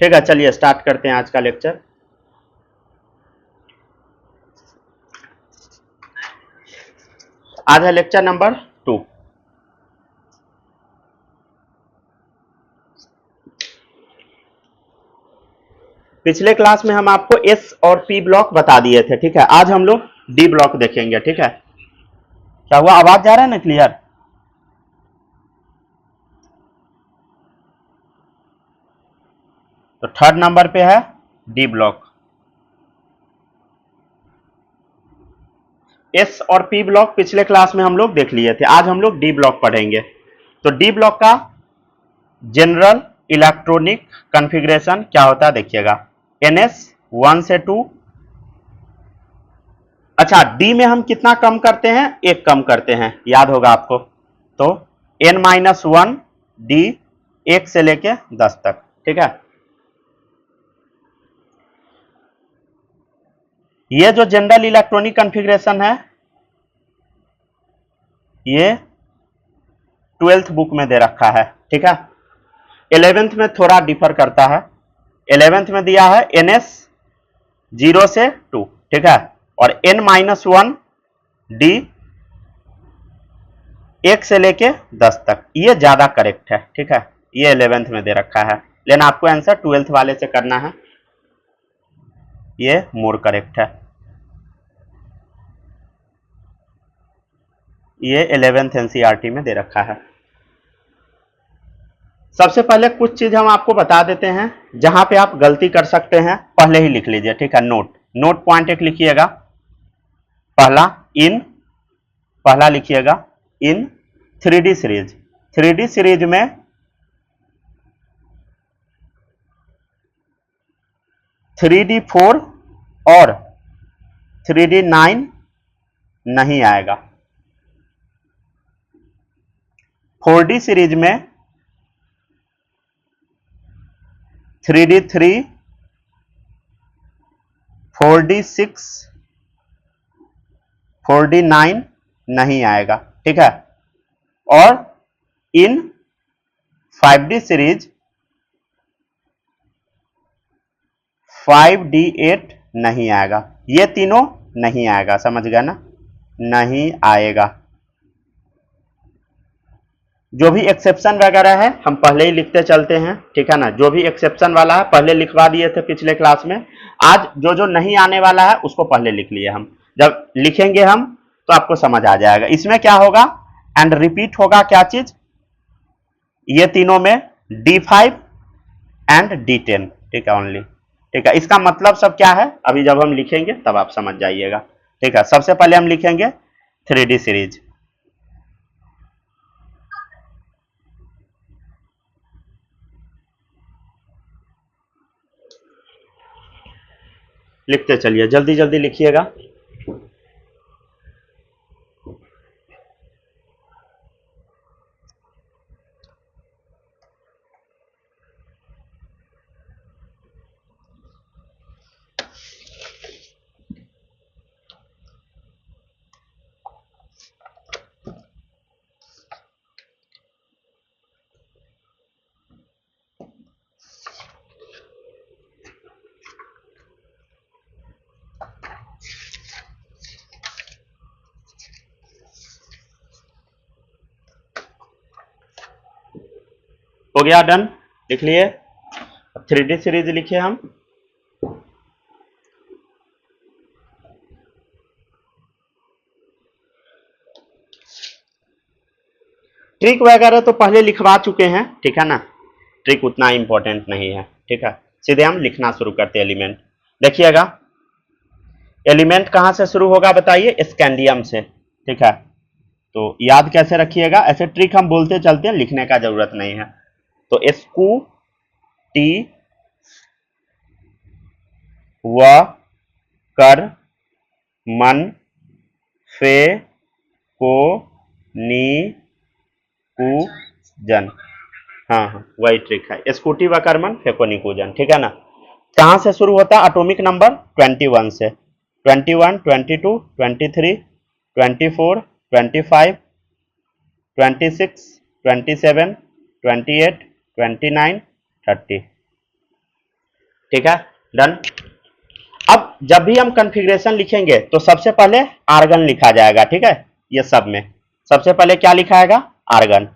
ठीक है, चलिए स्टार्ट करते हैं आज का लेक्चर। आज है लेक्चर नंबर 2। पिछले क्लास में हम आपको एस और पी ब्लॉक बता दिए थे, ठीक है। आज हम लोग डी ब्लॉक देखेंगे, ठीक है। क्या हुआ, आवाज जा रहा है ना क्लियर? तो थर्ड नंबर पे है डी ब्लॉक। एस और पी ब्लॉक पिछले क्लास में हम लोग देख लिए थे, आज हम लोग डी ब्लॉक पढ़ेंगे। तो डी ब्लॉक का जनरल इलेक्ट्रॉनिक कॉन्फ़िगरेशन क्या होता है देखिएगा। एनएस 1 से 2। अच्छा, डी में हम कितना कम करते हैं? एक कम करते हैं, याद होगा आपको। तो n-1 डी 1 से लेके 10 तक, ठीक है। ये जो जनरल इलेक्ट्रॉनिक कॉन्फ़िगरेशन है ये 12th बुक में दे रखा है, ठीक है। 11th में थोड़ा डिफर करता है। 11th में दिया है NS 0 से 2, ठीक है। और n-1 डी 1 से लेके 10 तक, ये ज्यादा करेक्ट है, ठीक है। ये 11th में दे रखा है, लेकिन आपको आंसर 12th वाले से करना है, ये मोर करेक्ट है। ये 11th एनसीईआरटी में दे रखा है। सबसे पहले कुछ चीज हम आपको बता देते हैं, जहां पे आप गलती कर सकते हैं पहले ही लिख लीजिए, ठीक है। नोट पॉइंट एक लिखिएगा। पहला लिखिएगा इन 3D सीरीज। 3D सीरीज में 3D4 और 3D9 नहीं आएगा। 4D सीरीज में 3D3, 4D6, 4D9 नहीं आएगा, ठीक है। और इन 5D सीरीज 5D8 नहीं आएगा। ये तीनों नहीं आएगा, समझ गया ना? नहीं आएगा। जो भी एक्सेप्शन वगैरह है हम पहले ही लिखते चलते हैं, ठीक है ना। जो भी एक्सेप्शन वाला है पहले लिखवा दिए थे पिछले क्लास में। आज जो जो नहीं आने वाला है उसको पहले लिख लिए हम। जब लिखेंगे हम तो आपको समझ आ जाएगा। इसमें क्या होगा, एंड रिपीट होगा क्या चीज, ये तीनों में D5 एंड D10, ठीक है, ओनली, ठीक है। इसका मतलब सब क्या है अभी जब हम लिखेंगे तब आप समझ जाइएगा, ठीक है। सबसे पहले हम लिखेंगे 3D सीरीज। लिखते चलिए, जल्दी जल्दी लिखिएगा। हो गया, डन, लिख लिए। 3D सीरीज लिखे हम। ट्रिक वगैरह तो पहले लिखवा चुके हैं, ठीक है ना। ट्रिक उतना इंपॉर्टेंट नहीं है, ठीक है। सीधे हम लिखना शुरू करते हैं एलिमेंट। देखिएगा, एलिमेंट कहां से शुरू होगा बताइए? स्कैंडियम से, ठीक है। तो याद कैसे रखिएगा, ऐसे ट्रिक हम बोलते चलते हैं, लिखने का जरूरत नहीं है। तो स्कू टी व कर मन फे को नी कु जन। हाँ हाँ, वही ट्रिक है, स्कूटी व कर्मन फेकोनिकूजन, ठीक है ना। कहां से शुरू होता है? एटॉमिक नंबर 21 से। 21, 22, 23, 24, 25, 26, 27, 28, 29, 30, ठीक है, डन। अब जब भी हम कॉन्फ़िगरेशन लिखेंगे तो सबसे पहले आर्गन लिखा जाएगा, ठीक है। ये सब में सबसे पहले क्या लिखा जाएगा? आर्गन।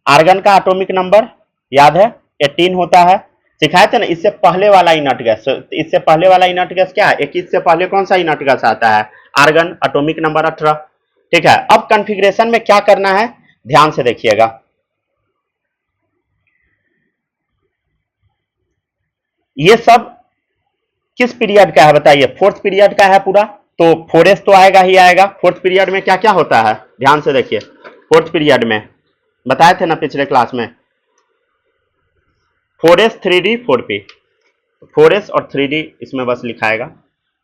आर्गन का एटॉमिक नंबर याद है 18 होता है, सिखाए थे ना। इससे पहले वाला इनर्ट गैस, इससे पहले वाला इनर्ट गैस क्या है? 21 से पहले कौन सा इनर्ट गैस आता है? आर्गन, एटॉमिक नंबर 18, ठीक है। अब कॉन्फ़िगरेशन में क्या करना है, ध्यान से देखिएगा। ये सब किस पीरियड का है बताइए? फोर्थ पीरियड का है पूरा, तो 4s तो आएगा ही आएगा। फोर्थ पीरियड में क्या क्या होता है, ध्यान से देखिए। फोर्थ पीरियड में बताए थे ना पिछले क्लास में, 4s 3d 4p, 4s और 3d इसमें बस लिखाएगा,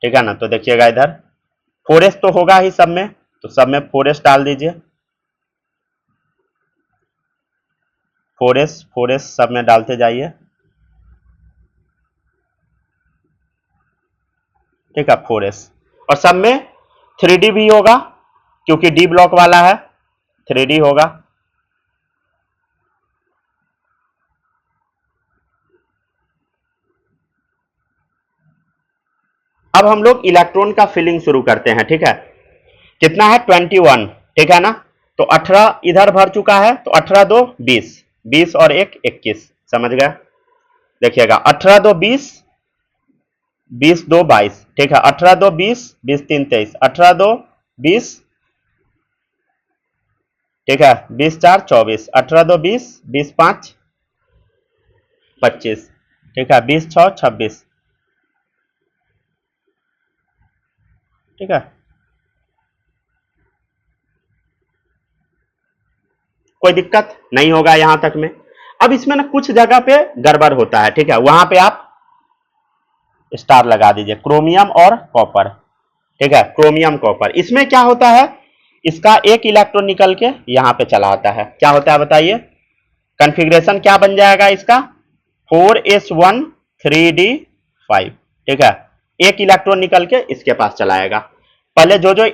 ठीक है ना। तो देखिएगा इधर 4s तो होगा ही सब में, तो सब में 4s डाल दीजिए। 4s सब में डालते जाइए, ठीक है, 4s। और सब में 3d भी होगा, क्योंकि डी ब्लॉक वाला है, 3d होगा। अब हम लोग इलेक्ट्रॉन का फिलिंग शुरू करते हैं, ठीक है। कितना है? 21, ठीक है ना। तो 18 इधर भर चुका है, तो 18 2 20, 20 और 1 21, समझ गया। देखिएगा 18 2 20, 20 2 22, ठीक है। 18 2 20, 20 3 23, 18 2 20, ठीक है, 20 4 24, 18 2 20, 20 5 25, ठीक है, 20 6 26, ठीक है। कोई दिक्कत नहीं होगा यहां तक में। अब इसमें ना कुछ जगह पे गड़बड़ होता है, ठीक है, वहां पे आप स्टार लगा दीजिए, क्रोमियम और कॉपर, ठीक है, क्रोमियम कॉपर। इसमें क्या होता है, इसका एक इलेक्ट्रॉन निकल के यहां पे चला आता है। क्या होता है बताइए? कॉन्फ़िगरेशन क्या बन जाएगा इसका? 4s1 3d5, ठीक है। एक इलेक्ट्रॉन निकल के इसके पास चलाएगा। पहले जो जो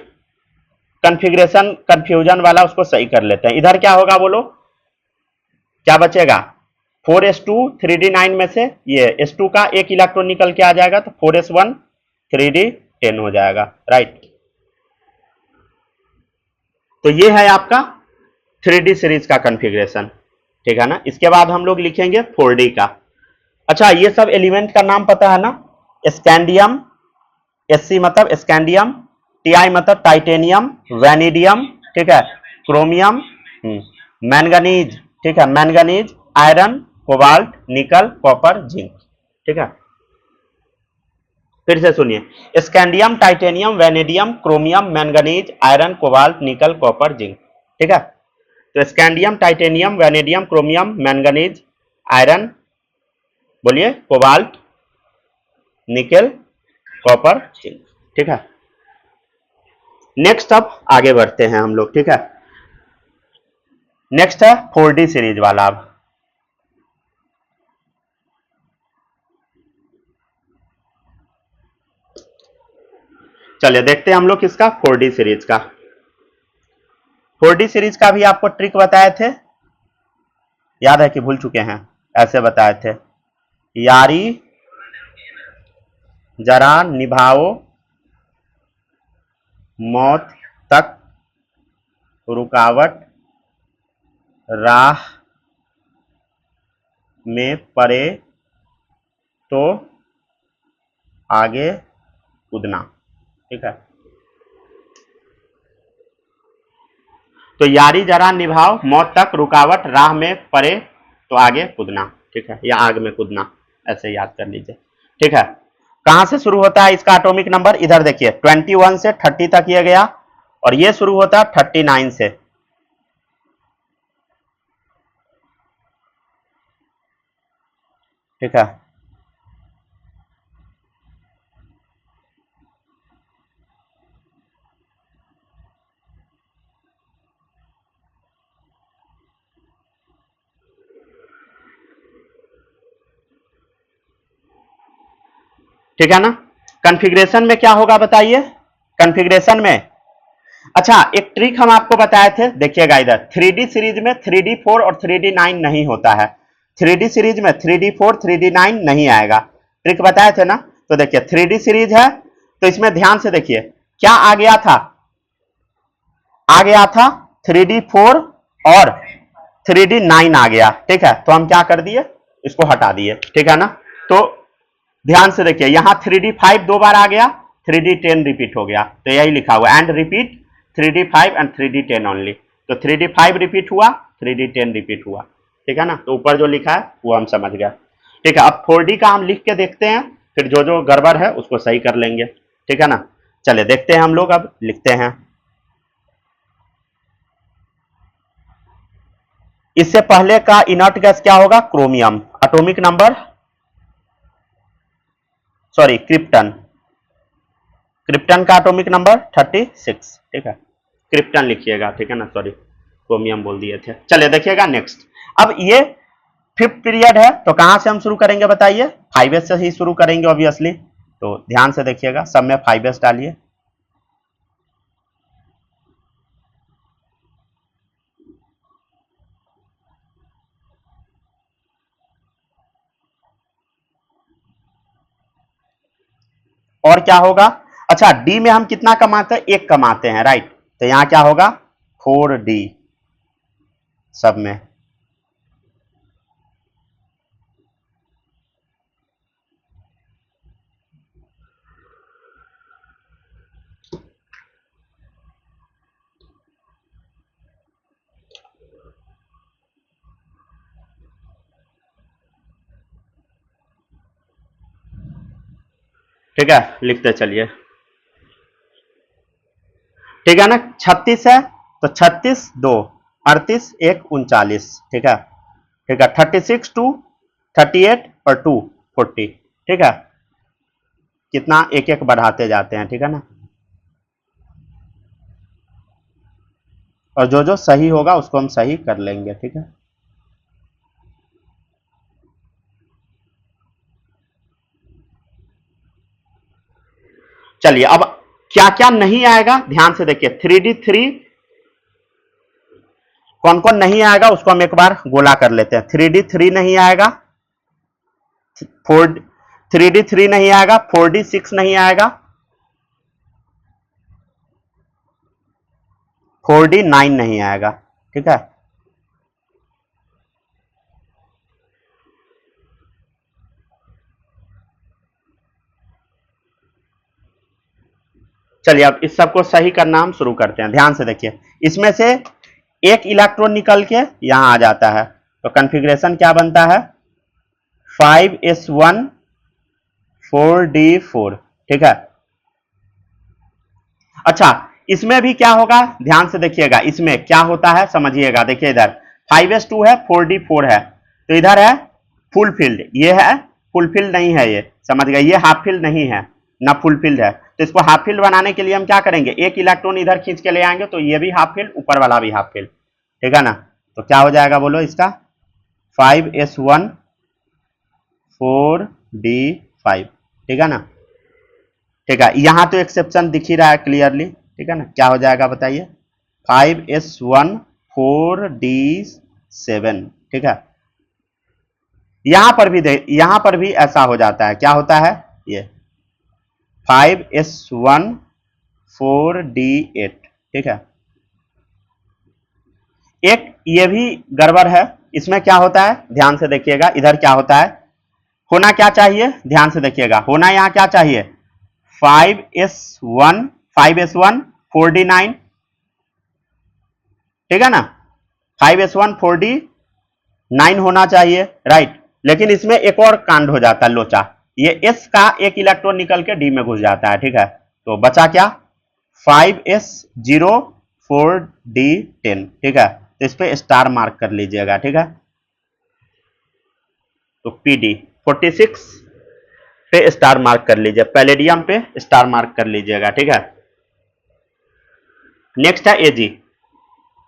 कॉन्फ़िगरेशन कंफ्यूजन वाला उसको सही कर लेते हैं। इधर क्या होगा बोलो, क्या बचेगा? 4s2 3d9 में से ये s2 का एक इलेक्ट्रॉन निकल के आ जाएगा, तो 4s1 3d10 हो जाएगा, राइट। तो ये है आपका 3d सीरीज का कॉन्फ़िगरेशन, ठीक है ना। इसके बाद हम लोग लिखेंगे 4d का। अच्छा, ये सब एलिमेंट का नाम पता है ना? स्कैंडियम, Sc मतलब स्कैंडियम, Ti मतलब टाइटेनियम, वैनिडियम, ठीक है, क्रोमियम, मैंगनीज, ठीक है, manganese, iron, cobalt, nickel, copper, zinc, ठीक है। फिर से सुनिए, scandium, titanium, vanadium, chromium, manganese, iron, cobalt, nickel, copper, zinc, ठीक है। तो scandium, titanium, vanadium, chromium, manganese, iron, बोलिए, कोबाल्ट, निकल, कॉपर, जिंक, ठीक है। नेक्स्ट अब आगे बढ़ते हैं हम लोग, ठीक है। नेक्स्ट है 4d सीरीज वाला। अब चलिए देखते हैं हम लोग इसका 4d सीरीज का। 4d सीरीज का भी आपको ट्रिक बताए थे, याद है कि भूल चुके हैं? ऐसे बताए थे, यारी जरा निभाओ मौत तक रुकावट राह में पड़े तो आगे कूदना, ठीक है। तो यारी जरा निभाओ मौत तक रुकावट राह में पड़े तो आगे कूदना, ठीक है, या आग में कूदना, ऐसे याद कर लीजिए, ठीक है। कहां से शुरू होता है इसका एटॉमिक नंबर? इधर देखिए 21 से 30 तक ये गया, और ये शुरू होता है 39 से, ठीक है। ठीक है ना। कॉन्फ़िगरेशन में क्या होगा बताइए? कॉन्फ़िगरेशन में, अच्छा एक ट्रिक हम आपको बताए थे, देखिएगा इधर 3d सीरीज में 3d4 और 3d9 नहीं होता है। 3d सीरीज में 3d4 3d9 नहीं आएगा। ट्रिक बताए थे ना। तो देखिए 3D सीरीज है, तो इसमें ध्यान से देखिए क्या आ गया था, आ गया था 3D4 और 3D9 आ गया, ठीक है। तो हम क्या कर दिए, इसको हटा दिए, ठीक है ना। तो ध्यान से देखिए यहां 3D5 दो बार आ गया, 3D10 रिपीट हो गया, तो यही लिखा हुआ and repeat 3D5 and 3D10 only. तो 3D5 रिपीट हुआ, 3D10 रिपीट हुआ, ठीक है ना। तो ऊपर जो लिखा है वो हम समझ गए, ठीक है। अब 4D का हम लिख के देखते हैं, फिर जो जो गड़बड़ है उसको सही कर लेंगे, ठीक है ना। चलिए देखते हैं हम लोग, अब लिखते हैं। इससे पहले का इनर्ट गैस क्या होगा, chromium. Atomic number, sorry krypton, krypton का एटॉमिक नंबर 36, ठीक है। क्रिप्टन लिखिएगा, ठीक है ना, सॉरी क्रोमियम बोल दिए थे। चलिए देखिएगा नेक्स्ट। अब ये 5th पीरियड है, तो कहां से हम शुरू करेंगे बताइए, 5s से ही शुरू करेंगे ऑब्वियसली। तो ध्यान से देखिएगा, सब में 5s डालिए। और क्या होगा, अच्छा डी में हम कितना कमाते हैं, एक कमाते हैं, राइट। तो यहां क्या होगा, 4D सब में। ठीक है, लिखते चलिए, ठीक है ना। 36 है, तो 36 दो 38 एक 39, ठीक है, ठीक है। 36 टू 38 और 2 40, ठीक है। कितना एक एक बढ़ाते जाते हैं, ठीक है ना। और जो जो सही होगा उसको हम सही कर लेंगे, ठीक है। चलिए अब क्या क्या नहीं आएगा, ध्यान से देखिए। 3D3 कौन कौन नहीं आएगा उसको हम एक बार गोला कर लेते हैं। 3D3 नहीं आएगा, 3D3 नहीं आएगा, 4D6 नहीं आएगा, 4D9 नहीं आएगा, ठीक है। चलिए अब इस सबको सही करना हम शुरू करते हैं, ध्यान से देखिए। इसमें से एक इलेक्ट्रॉन निकल के यहां आ जाता है, तो कॉन्फ़िगरेशन क्या बनता है, 5s1 4d4, ठीक है। अच्छा इसमें भी क्या होगा, ध्यान से देखिएगा, इसमें क्या होता है समझिएगा। देखिए इधर 5s2 है, 4d4 है, तो इधर है फुल फील्ड, ये है फुल फील्ड नहीं है, ये समझ गए, ये हाफ फील्ड नहीं है ना फुल फील्ड है। तो इसको हाफ फील्ड बनाने के लिए हम क्या करेंगे, एक इलेक्ट्रॉन इधर खींच के ले आएंगे, तो ये भी हाफ फील्ड, ऊपर वाला भी हाफ फील्ड, ठीक है ना। तो क्या हो जाएगा बोलो इसका, 5s1 4d5, ठीक है ना। ठीक है, यहां तो एक्सेप्शन दिख ही रहा है क्लियरली, ठीक है ना। क्या हो जाएगा बताइए, 5s1 4d7, ठीक है। यहां पर भी ऐसा हो जाता है, क्या होता है, ये 5s1 4d8, ठीक है। एक ये भी गड़बड़ है, इसमें क्या होता है ध्यान से देखिएगा, इधर क्या होता है, होना क्या चाहिए, ध्यान से देखिएगा, होना यहां क्या चाहिए, 5s1 5s1 4d9, ठीक है ना। 5s1 4d9 होना चाहिए, राइट। लेकिन इसमें एक और कांड हो जाता है लोचा, ये s का एक इलेक्ट्रॉन निकल के d में घुस जाता है, ठीक है। तो बचा क्या, 5s0 4d10, ठीक है। तो इस पे स्टार मार्क कर लीजिएगा, ठीक है। तो pd 46 पे स्टार मार्क कर लीजिए, पैलेडियम पे स्टार मार्क कर लीजिएगा, ठीक है। नेक्स्ट है एजी।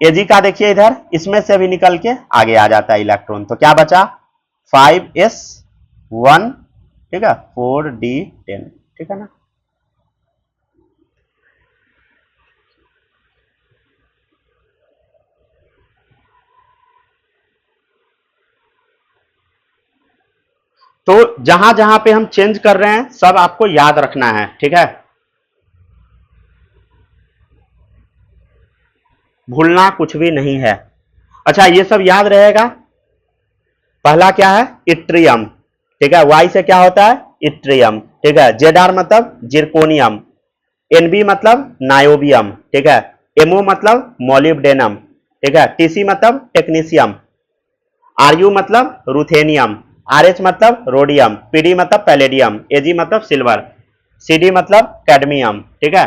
एजी का देखिए इधर, इसमें से भी निकल के आगे आ जाता है इलेक्ट्रॉन, तो क्या बचा, 5s1, ठीक है, 4d10, ठीक है ना। तो जहां जहां पे हम चेंज कर रहे हैं सब आपको याद रखना है, ठीक है, भूलना कुछ भी नहीं है। अच्छा, ये सब याद रहेगा। पहला क्या है, इट्रियम, ठीक है, वाई से क्या होता है, इट्रियम, ठीक है, जेड मतलब जिरकोनियम, एनबी मतलब नायोबियम, ठीक है, एमओ मतलब मोलिब्डेनम, ठीक है, टीसी मतलब टेक्नीशियम, आरयू मतलब रुथेनियम, आरएच मतलब रोडियम, पीडी मतलब पैलेडियम, एजी मतलब सिल्वर, सीडी मतलब कैडमियम, ठीक है,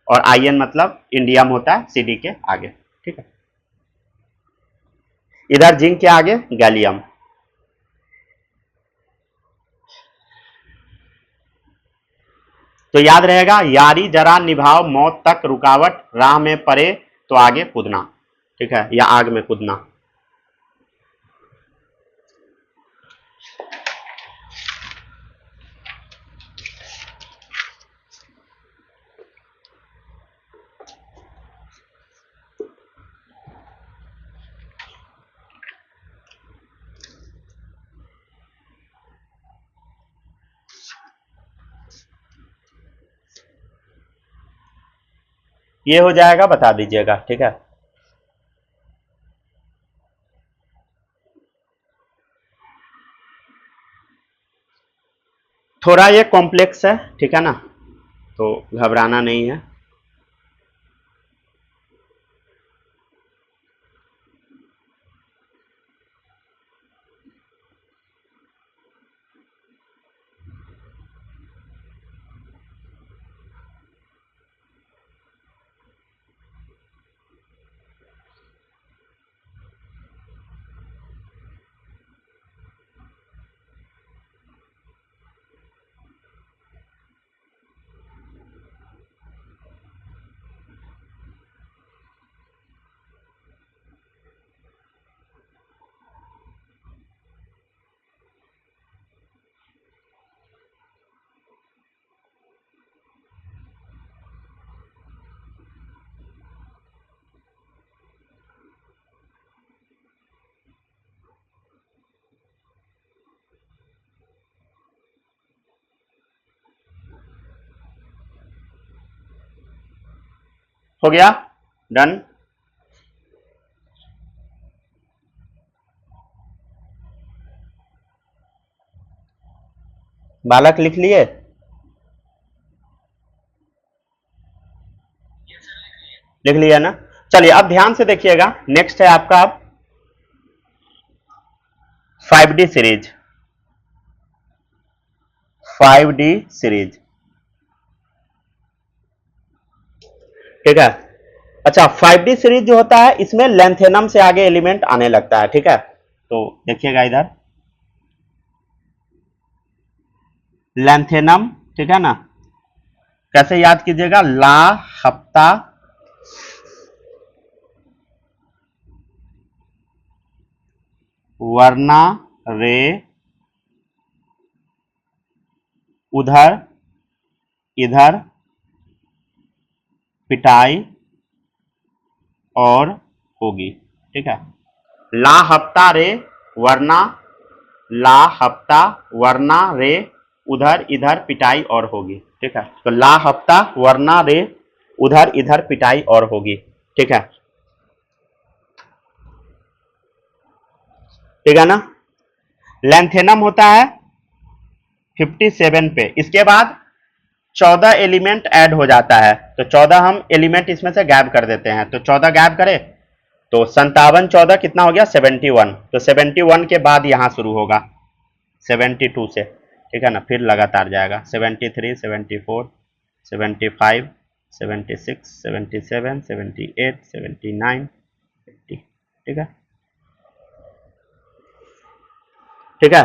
और आईएन मतलब इंडियम होता है सीडी के आगे, ठीक है, इधर जिंक के आगे गैलियम। तो याद रहेगा, यारी जरा निभाओ मौत तक रुकावट, राह में पड़े तो आगे कूदना, ठीक है, या आग में कूदना। ये हो जाएगा, बता दीजिएगा, ठीक है। थोड़ा ये कॉम्प्लेक्स है, ठीक है ना, तो घबराना नहीं है। हो गया, डन। बालक लिख लिए, लिख लिया ना। चलिए अब ध्यान से देखिएगा, नेक्स्ट है आपका अब 5D सीरीज, 5D सीरीज, ठीक है। अच्छा, 5D सीरीज जो होता है इसमें लेंथेनम से आगे एलिमेंट आने लगता है, ठीक है। तो देखिएगा इधर लेंथेनम, ठीक है ना, कैसे याद कीजिएगा, ला हफ्ता वरना रे उधर इधर पिटाई और होगी, ठीक है। ला हफ्ता रे वरना, ला हफ्ता वरना रे उधर इधर पिटाई और होगी, ठीक है। तो ला हफ्ता वरना रे उधर इधर पिटाई और होगी, ठीक है, ठीक है ना। लेंथेनम होता है 57 पे, इसके बाद 14 एलिमेंट ऐड हो जाता है, तो 14 हम एलिमेंट इसमें से गायब कर देते हैं, तो 14 गायब करें तो 57 14 कितना हो गया, 71, तो 71 के बाद यहां शुरू होगा 72 से, ठीक है ना, फिर लगातार जाएगा 73 74 75 76 77 78 79 80, ठीक है, ठीक है।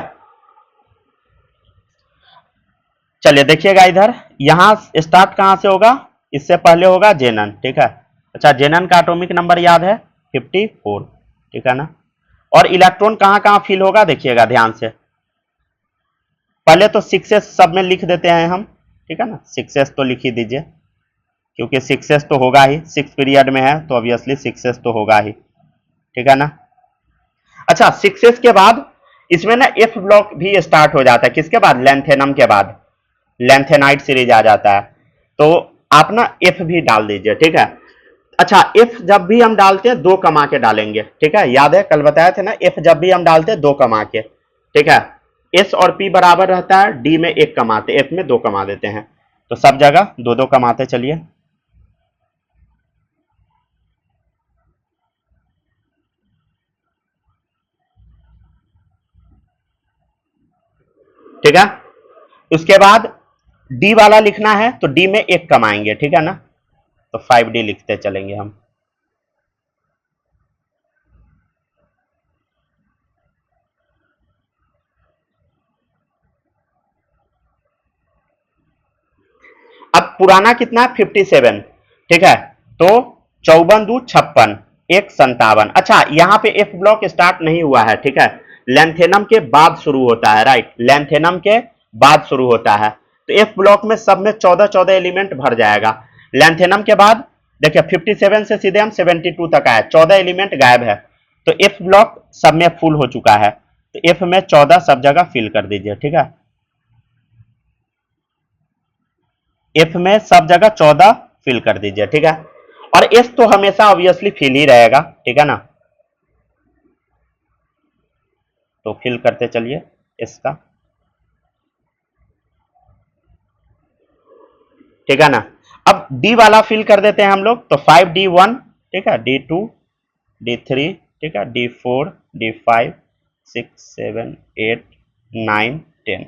चलिए देखिएगा इधर, यहां स्टार्ट कहां से होगा, इससे पहले होगा जेनन, ठीक है। अच्छा, जेनन का एटॉमिक नंबर याद है 54, ठीक है ना। और इलेक्ट्रॉन कहां कहां फिल होगा देखिएगा ध्यान से, पहले तो 6s सब में लिख देते हैं हम, ठीक है ना, 6s तो लिख ही दीजिए, क्योंकि 6s तो होगा ही, 6 पीरियड में है तो ऑब्वियसली 6s तो होगा ही, ठीक है ना। अच्छा, 6s के बाद इसमें ना एफ ब्लॉक भी स्टार्ट हो जाता है, किसके बाद? लैंथेनम के बाद लैंथेनाइट सीरीज आ जाता है। तो आप ना एफ भी डाल दीजिए, ठीक है। अच्छा, एफ जब भी हम डालते हैं 2 कमा के डालेंगे, ठीक है, याद है कल बताया थे ना, एफ जब भी हम डालते हैं 2 कमा के, ठीक है। एस और पी बराबर रहता है, डी में 1 कमाते, एफ में 2 कमा देते हैं, तो सब जगह 2-2 कमाते चलिए। ठीक है, उसके बाद डी वाला लिखना है तो डी में 1 कमाएंगे, ठीक है ना, तो 5D लिखते चलेंगे हम। अब पुराना कितना है? 57, ठीक है, तो 54 दूं 56, 1 57। अच्छा, यहां पे एफ ब्लॉक स्टार्ट नहीं हुआ है, ठीक है, लैंथेनम के बाद शुरू होता है, राइट, लैंथेनम के बाद शुरू होता है। तो एफ ब्लॉक में सब में 14-14 एलिमेंट भर जाएगा। लैंथेनम के बाद देखिए 57 से सीधे हम 72 तक आए, 14 एलिमेंट गायब है, तो एफ ब्लॉक सब में फुल हो चुका है, तो एफ में 14 सब जगह फिल कर दीजिए, ठीक है। एफ में सब जगह 14 फिल कर दीजिए, ठीक है। और एस तो हमेशा ऑब्वियसली फिल ही रहेगा, ठीक है ना, तो फिल करते चलिए एस का, ठीक है ना। अब डी वाला फिल कर देते हैं हम लोग, तो 5D1, ठीक है, D2, D3, ठीक है, D4, D5, 6, 7, 8, 9, 10,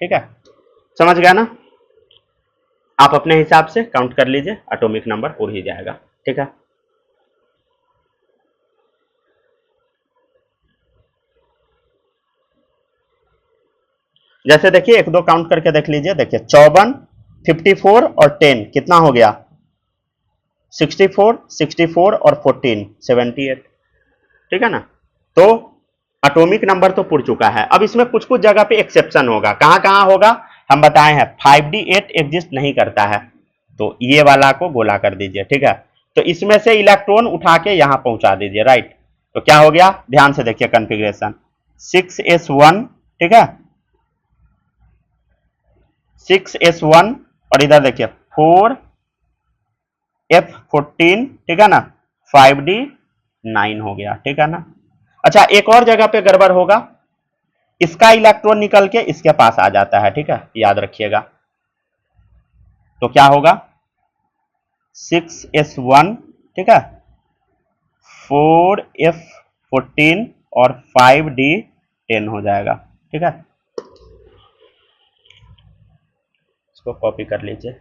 ठीक है, समझ गया ना। आप अपने हिसाब से काउंट कर लीजिए, एटॉमिक नंबर उड़ ही जाएगा, ठीक है। जैसे देखिए 1-2 काउंट करके देख लीजिए, देखिए 54, 54 और 10 कितना हो गया? 64, 64 और 14 78, ठीक है ना। तो एटॉमिक नंबर तो पुर चुका है। अब इसमें कुछ कुछ जगह पे एक्सेप्शन होगा, कहां कहां होगा हम बताए हैं। 5D8 एग्जिस्ट नहीं करता है, तो ये वाला को गोला कर दीजिए, ठीक है। तो इसमें से इलेक्ट्रॉन उठा के यहां पहुंचा दीजिए, राइट, तो क्या हो गया? ध्यान से देखिए कॉन्फ़िगरेशन, 6s1, ठीक है, 6s1, और इधर देखिए 4f14, ठीक है ना, 5D9 हो गया, ठीक है ना। अच्छा, एक और जगह पे गड़बड़ होगा, इसका इलेक्ट्रॉन निकल के इसके पास आ जाता है, ठीक है, याद रखिएगा। तो क्या होगा? 6s1, ठीक है, 4f14 और 5D10 हो जाएगा, ठीक है। इसको कॉपी कर लीजिए,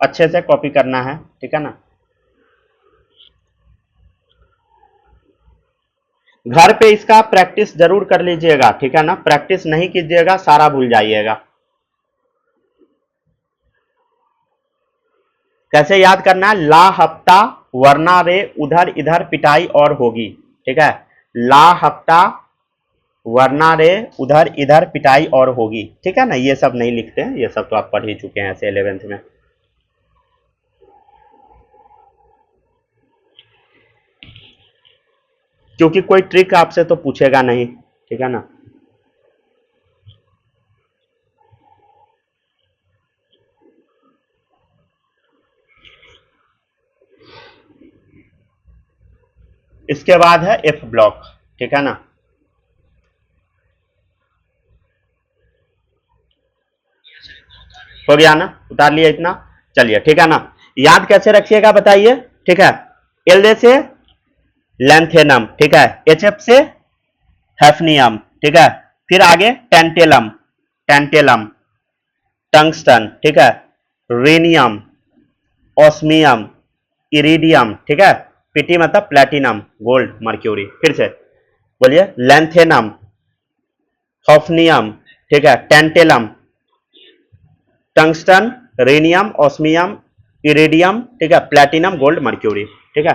अच्छे से कॉपी करना है, ठीक है ना। घर पे इसका प्रैक्टिस जरूर कर लीजिएगा, ठीक है ना, प्रैक्टिस नहीं कीजिएगा सारा भूल जाइएगा। कैसे याद करना है? ला हफ्ता वरना रे उधर इधर पिटाई और होगी, ठीक है, ला हफ्ता वरना रे उधर इधर पिटाई और होगी, ठीक है ना। ये सब नहीं लिखते हैं, ये सब तो आप पढ़ ही चुके हैं ऐसे 11th में। क्योंकि कोई ट्रिक आपसे तो पूछेगा नहीं, ठीक है ना। इसके बाद है एफ ब्लॉक, ठीक है ना। हो गया ना, उतार लिया इतना, चलिए, ठीक है ना। याद कैसे रखिएगा बताइए, ठीक है। एल से लैंथेनम, ठीक है, एचएफ से हैफनियम, ठीक है, फिर आगे टेंटेलम, टेंटेलम, टंगस्टन, ठीक है, रेनियम, ऑस्मियम, इरिडियम, ठीक है, पीटी मतलब प्लेटिनम, गोल्ड, मर्क्यूरी। फिर से बोलिए, लैंथेनम, हॉफनियम, ठीक है, tantalum, tungsten, rhenium, osmium, iridium, ठीक है, प्लेटिनम, गोल्ड, मर्क्यूरी, ठीक है,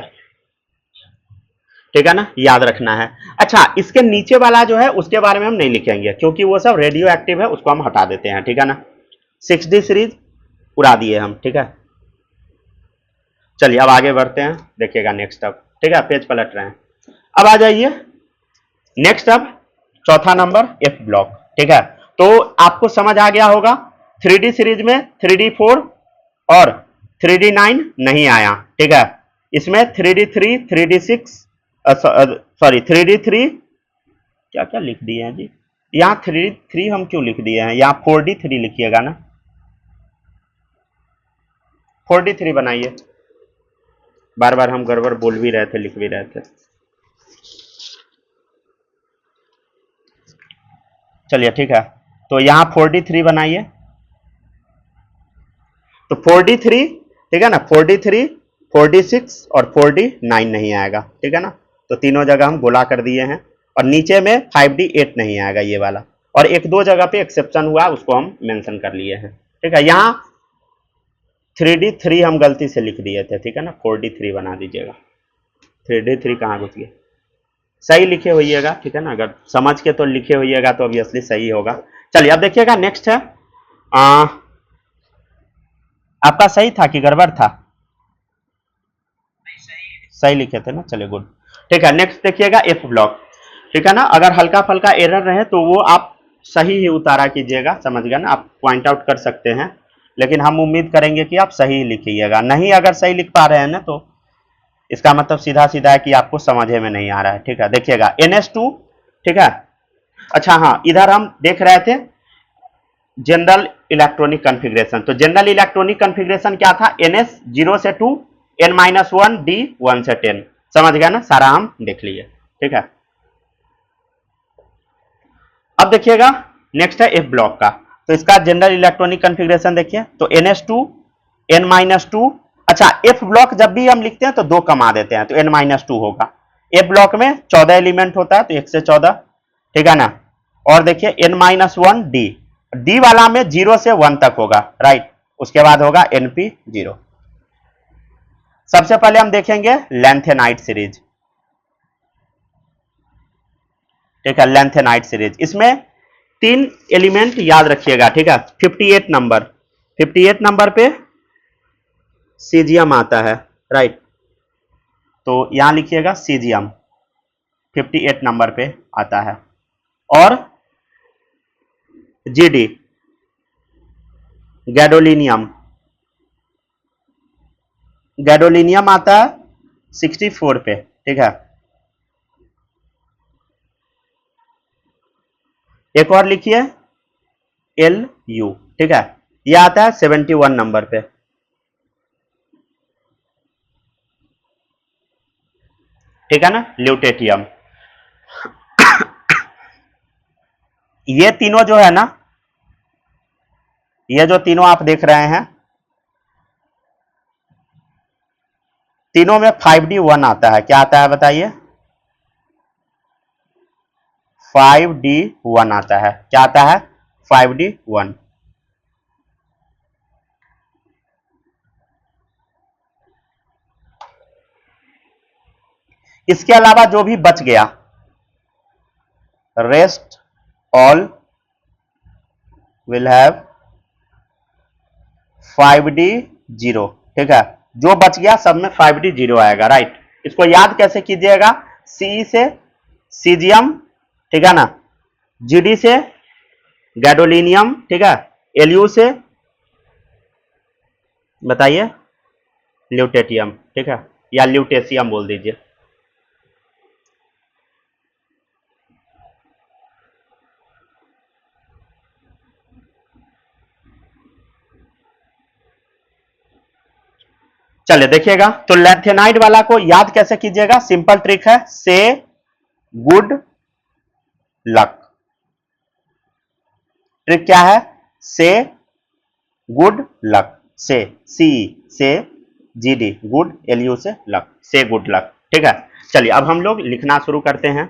ठीक है ना, याद रखना है। अच्छा, इसके नीचे वाला जो है उसके बारे में हम नहीं लिखेंगे, क्योंकि वो सब रेडियो एक्टिव है, उसको हम हटा देते हैं, ठीक है ना। 6D सीरीज उड़ा दिए हम, ठीक है। चलिए अब आगे बढ़ते हैं, देखिएगा नेक्स्ट अब ठीक है, पेज पलट रहे हैं। अब आ जाइए नेक्स्ट, अब चौथा नंबर एफ ब्लॉक। ठीक है, तो आपको समझ आ गया होगा 3D सीरीज में 3D4 और 3D9 नहीं आया। ठीक है, इसमें 3D3 3D6 सॉरी 3D3 क्या क्या लिख दिए हैं जी, यहाँ 3D3 हम क्यों लिख दिए हैं, यहाँ 4D3 लिखिएगा ना, 4D3 बनाइए। बार बार हम गड़बड़ बोल भी रहे थे, लिख भी रहे थे। चलिए ठीक है, तो यहाँ 4D3 बनाइए। तो 4D3, ठीक है ना, 4D3 4D6 और 4D9 नहीं आएगा। ठीक है ना, तो तीनों जगह हम गोला कर दिए हैं। और नीचे में 5D8 नहीं आएगा ये वाला, और एक दो जगह पे एक्सेप्शन हुआ, उसको हम मेंशन कर लिए हैं। ठीक है, यहाँ 3D3 हम गलती से लिख दिए थे। ठीक है ना, 4D3 बना दीजिएगा। 3D3 कहाँ घुस गया, सही लिखे होइएगा। ठीक है ना, अगर समझ के तो लिखे होइएगा तो ऑब्वियसली सही होगा। चलिए अब देखिएगा नेक्स्ट है, आपका सही था कि गड़बड़ था, सही लिखे थे ना, चलिए गुड। ठीक है, नेक्स्ट देखिएगा एफ ब्लॉक। ठीक है ना, अगर हल्का फल्का एरर रहे तो वो आप सही ही उतारा कीजिएगा, समझ गए ना, आप पॉइंट आउट कर सकते हैं, लेकिन हम उम्मीद करेंगे कि आप सही लिखिएगा। नहीं अगर सही लिख पा रहे हैं ना, तो इसका मतलब सीधा सीधा है कि आपको समझे में नहीं आ रहा है। ठीक है, देखिएगा NS2। ठीक है, अच्छा हाँ, इधर हम देख रहे थे जनरल इलेक्ट्रॉनिक कॉन्फ़िगरेशन। तो जनरल इलेक्ट्रॉनिक कॉन्फ़िगरेशन क्या था, NS 0 से 2, N-1 D 1 से 10। समझ गया ना, सारा हम देख लिए। ठीक है, अब देखिएगा नेक्स्ट है एफ ब्लॉक का। तो इसका जनरल इलेक्ट्रॉनिक कॉन्फ़िगरेशन देखिए, तो NS2 N-2। अच्छा, एफ ब्लॉक जब भी हम लिखते हैं तो दो कमा देते हैं, तो N-2 होगा। एफ ब्लॉक में 14 एलिमेंट होता है, तो 1 से 14। ठीक है ना, और देखिए N-1 D, डी वाला में 0 से 1 तक होगा, राइट, उसके बाद होगा NP0। सबसे पहले हम देखेंगे लेंथेनाइट सीरीज। ठीक है, लेंथेनाइट सीरीज, इसमें 3 एलिमेंट याद रखिएगा। ठीक है, 58 नंबर पे सीजियम आता है, राइट, तो यहां लिखिएगा सीजियम 58 नंबर पे आता है। और GD गैडोलिनियम, गैडोलिनियम आता है 64 पे। ठीक है, एक और लिखिए LU। ठीक है, यह आता है 71 नंबर पे। ठीक है ना, ल्यूटेटियम। ये तीनों जो है ना, ये जो तीनों आप देख रहे हैं, तीनों में 5D1 आता है। क्या आता है बताइए, 5D1 आता है। क्या आता है, 5D1। इसके अलावा जो भी बच गया, rest all will have 5D0। ठीक है, जो बच गया सब में 5D0 आएगा, राइट। इसको याद कैसे कीजिएगा, सी से सीजियम, ठीक है ना, GD से गैडोलिनियम, ठीक है, LU से बताइए ल्यूटेटियम। ठीक है, या ल्यूटेशियम बोल दीजिए। चलिए देखिएगा, तो लेंथेनाइड वाला को याद कैसे कीजिएगा, सिंपल ट्रिक है, से गुड लक। ट्रिक क्या है, से गुड लक, से GD गुड, LU से लक, से गुड लक। ठीक है, चलिए अब हम लोग लिखना शुरू करते हैं।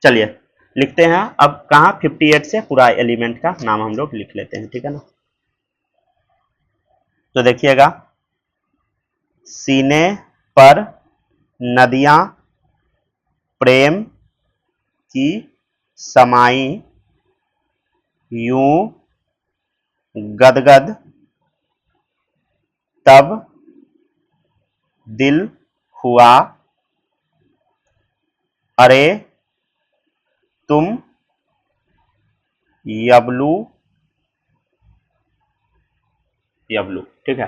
चलिए लिखते हैं, अब कहाँ 58 से पूरा एलिमेंट का नाम हम लोग लिख लेते हैं। ठीक है ना, तो देखिएगा, सीने पर नदियां प्रेम की समाई, यूं गदगद तब दिल हुआ, अरे तुम, यबलू, यबलू। ठीक है,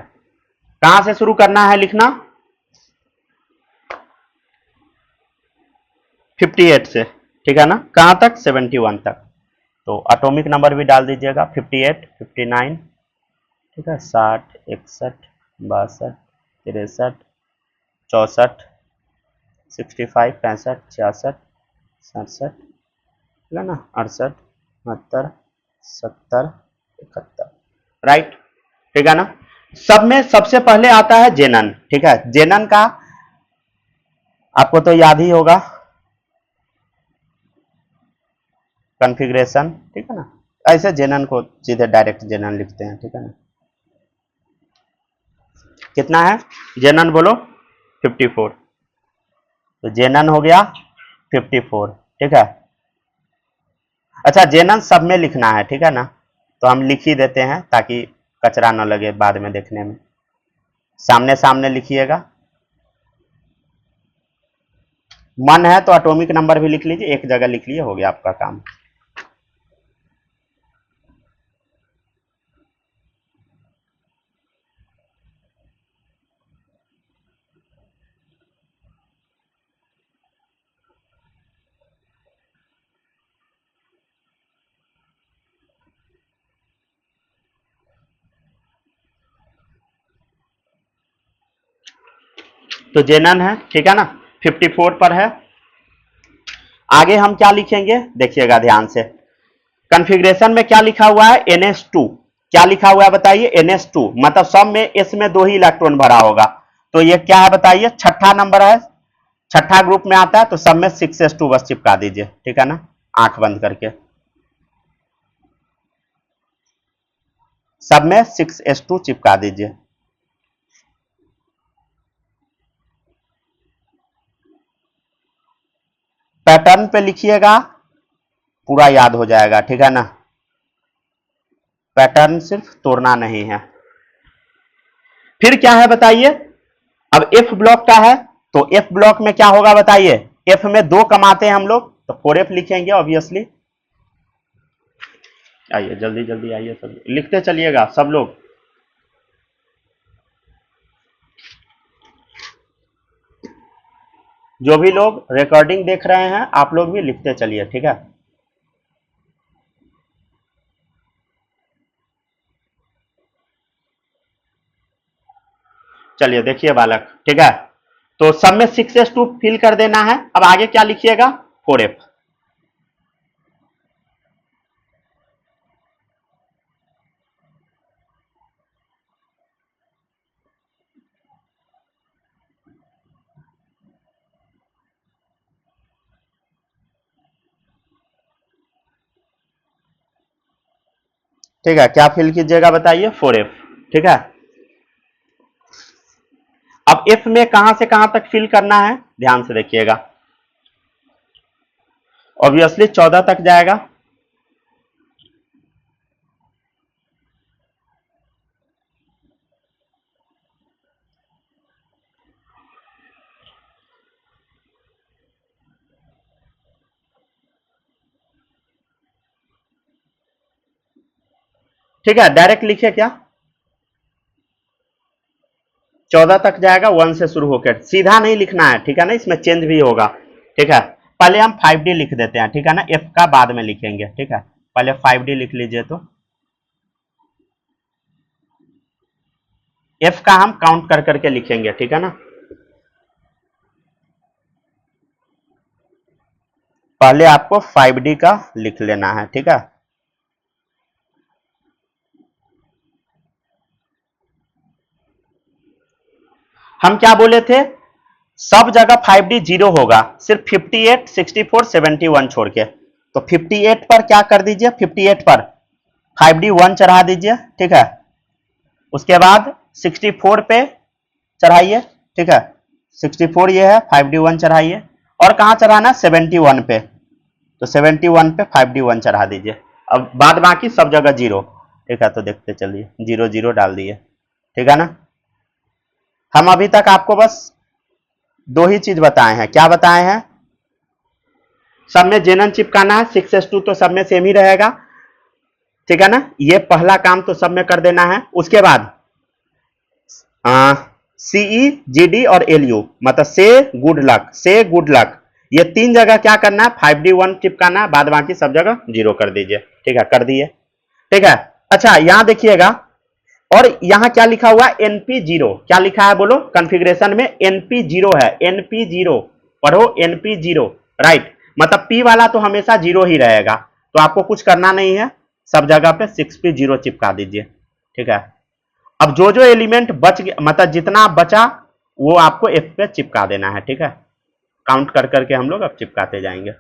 कहां से शुरू करना है लिखना? 58 से। ठीक है ना, कहां तक? 71 तक। तो एटॉमिक नंबर भी डाल दीजिएगा, 58, 59, ठीक है, 60, 61, 62, 63, 64, 65, 65, 66, 67, ठीक है ना, 68, 69, 70, 71, राइट। ठीक है ना, सब में सबसे पहले आता है जेनन। ठीक है, जेनन का आपको तो याद ही होगा, कॉन्फ़िगरेशन। ठीक है ना, ऐसे जेनन को सीधे डायरेक्ट जेनन लिखते हैं। ठीक है ना, कितना है जेनन बोलो? 54। तो जेनन हो गया 54। ठीक है, अच्छा जेनन सब में लिखना है। ठीक है ना, तो हम लिख ही देते हैं ताकि कचरा न लगे बाद में देखने में। सामने सामने लिखिएगा। मन है तो एटॉमिक नंबर भी लिख लीजिए, एक जगह लिख लिए, हो गया आपका काम। तो जेनन है, ठीक है ना, 54 पर है। आगे हम क्या लिखेंगे देखिएगा ध्यान से। कॉन्फ़िगरेशन में क्या लिखा हुआ है? NS2। क्या लिखा हुआ है बताइए? NS2, मतलब सब में S में 2 ही इलेक्ट्रॉन भरा होगा। तो ये क्या है बताइए? छठा नंबर है, छठा ग्रुप में आता है, तो सब में 6s2 बस चिपका दीजिए। ठीक है ना, आंख बंद करके सब में 6s2 चिपका दीजिए। पैटर्न पे लिखिएगा, पूरा याद हो जाएगा। ठीक है ना, पैटर्न सिर्फ तोड़ना नहीं है। फिर क्या है बताइए? अब F ब्लॉक का है, तो F ब्लॉक में क्या होगा बताइए? F में 2 कमाते हैं हम लोग, तो 4F लिखेंगे ऑब्वियसली। आइए जल्दी जल्दी आइए, सब लिखते चलिएगा सब लोग। जो भी लोग रिकॉर्डिंग देख रहे हैं आप लोग भी लिखते चलिए। ठीक है, चलिए देखिए बालक। ठीक है, तो सब में 6s2 फिल कर देना है। अब आगे क्या लिखिएगा? 4F। ठीक है, क्या फिल कीजिएगा बताइए? 4F। ठीक है, अब F में कहां से कहां तक फिल करना है ध्यान से देखिएगा। ऑब्वियसली 14 तक जाएगा। ठीक है, डायरेक्ट लिखिए क्या? 14 तक जाएगा, 1 से शुरू होकर, सीधा नहीं लिखना है। ठीक है ना, इसमें चेंज भी होगा। ठीक है, पहले हम 5D लिख देते हैं। ठीक है ना, F का बाद में लिखेंगे। ठीक है, पहले 5D लिख लीजिए। तो F का हम काउंट कर करके लिखेंगे। ठीक है ना, पहले आपको 5D का लिख लेना है। ठीक है, हम क्या बोले थे? सब जगह 5D 0 होगा, सिर्फ 58, 64, 71 छोड़ के। तो 58 पर क्या कर दीजिए? 58 पर 5D 1 चढ़ा दीजिए। ठीक है, उसके बाद 64 पे चढ़ाइए। ठीक है, 64 ये है, 5D 1 चढ़ाइए। और कहां चढ़ाना? 71 पे, तो 71 पे 5D 1 चढ़ा दीजिए। अब बाद बाकी सब जगह 0। ठीक है, तो देखते चलिए, 0 0 डाल दिए। ठीक है ना, हम अभी तक आपको बस दो ही चीज बताए हैं। क्या बताए हैं? सब में जेनन चिपकाना है, 6s2 तो सब में सेम ही रहेगा, ठीक है ना। ये पहला काम तो सब में कर देना है। उसके बाद सीई, जीडी और एलयू, मतलब से गुड लक, से गुड लक, ये तीन जगह क्या करना है, 5D1 चिपकाना है, बाद बाकी सब जगह 0 कर दीजिए। ठीक है, कर दिए। ठीक है, अच्छा यहां देखिएगा, और यहां क्या लिखा हुआ है, NP0। क्या लिखा है बोलो, कॉन्फ़िगरेशन में NP0 है, NP0 पढ़ो, NP0 राइट, मतलब P वाला तो हमेशा 0 ही रहेगा, तो आपको कुछ करना नहीं है, सब जगह पे 6P0 चिपका दीजिए। ठीक है, अब जो जो एलिमेंट बच गया, मतलब जितना बचा वो आपको F पे चिपका देना है। ठीक है, काउंट कर करके हम लोग अब चिपकाते जाएंगे।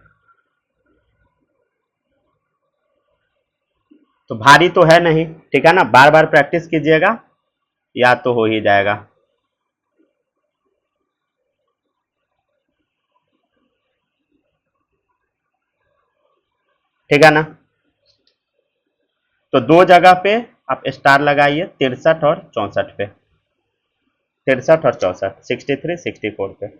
तो भारी तो है नहीं, ठीक है ना, बार बार प्रैक्टिस कीजिएगा, या तो हो ही जाएगा। ठीक है ना, तो दो जगह पे आप स्टार लगाइए, 63 और 64 पे, 63 और 64, 63 64 पे।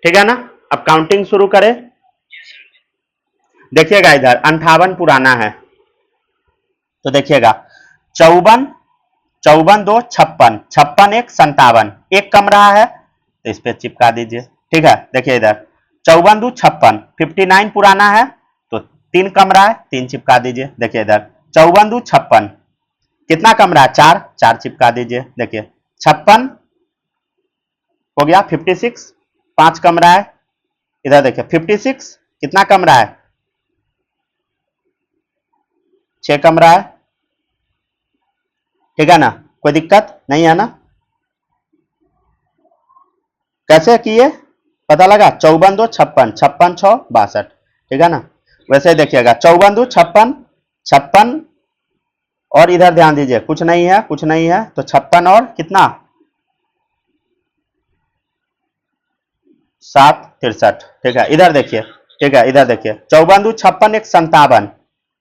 ठीक है ना, अब काउंटिंग शुरू करें। देखिएगा इधर 58 पुराना है, तो देखिएगा 54, 54 2 56, 56 1 57, एक कम रहा है तो इस पे चिपका दीजिए। ठीक है, देखिए इधर 54 2 56, 59 पुराना है तो तीन कम रहा है, तीन चिपका दीजिए। देखिए इधर 54 2 56, कितना कम रहा है, चार, चार चिपका दीजिए। देखिए 56 हो गया, 56, पांच कम रहा है, इधर देखिए 56 कितना कम रहा है, 6 कम रहा है। ठीक है ना, कोई दिक्कत नहीं है ना। कैसे किए पता लगा, 54 2 56, 56 6 62। ठीक है ना, वैसे देखिएगा 54 2 56, 56, और इधर ध्यान दीजिए कुछ नहीं है, कुछ नहीं है, तो 56 और कितना, 7 63। ठीक है, इधर देखिए, ठीक है इधर देखिए 54 2 56 1 57,